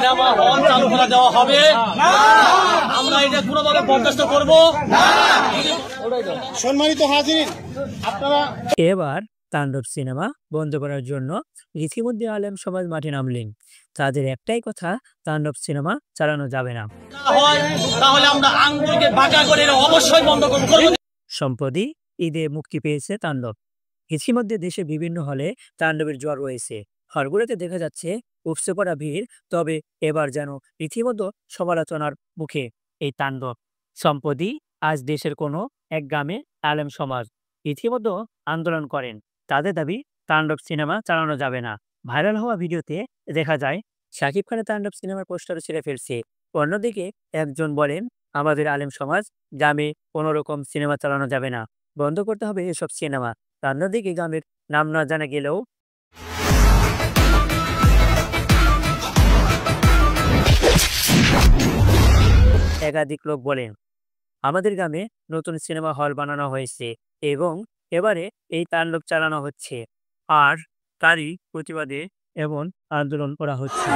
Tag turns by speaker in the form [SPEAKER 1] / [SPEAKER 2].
[SPEAKER 1] Cinema hall চালু করে দেওয়া হবে না, আমরা এটা কোনোভাবে বরদাস্ত করব না।
[SPEAKER 2] সম্মানিত হাজিরিন, আপনারা
[SPEAKER 3] এবার তাণ্ডব সিনেমা বন্ধ করার জন্য ইতিমধ্যে আলেম সমাজ মাঠে নামলেন। তাদের একটাই কথা, তাণ্ডব সিনেমা চালানো যাবে না।
[SPEAKER 1] হয় তাহলে আমরা আঙ্গুলকে বাঁকা করে এটা অবশ্যই বন্ধ করব।
[SPEAKER 3] সম্প্রতি ঈদে মুক্তি পেয়েছে তাণ্ডব। ইতিমধ্যে দেশে বিভিন্ন হলে তাণ্ডবের জ্বর রয়েছে। হলগুলোতে দেখা যাচ্ছে উপচে পড়া ভিড়। তবে এবার যেন রীতিমতো সমালোচনার মুখে এই তাণ্ডব। সম্প্রতি আজ দেশের কোনো এক গ্রামে আলেম সমাজ ইতিমধ্যে আন্দোলন করেন। তাদের দাবি, তাণ্ডব সিনেমা চালানো যাবে না। ভাইরাল হওয়া ভিডিওতে দেখা যায় শাকিব খানের তাণ্ডব সিনেমার পোস্টার ছিঁড়ে ফেলছে। অন্যদিকে একজন বলেন, আমাদের আলেম সমাজ গ্রামে কোনো রকম সিনেমা চালানো যাবে না, বন্ধ করতে হবে এসব সিনেমা। অন্যদিকে গ্রামের নাম না জানা গেলেও একাধিক লোক বলেন, আমাদের গ্রামে নতুন সিনেমা হল বানানো হয়েছে এবং এবারে এই তাণ্ডব চালানো হচ্ছে, আর তারই প্রতিবাদে এমন আন্দোলন করা হচ্ছে।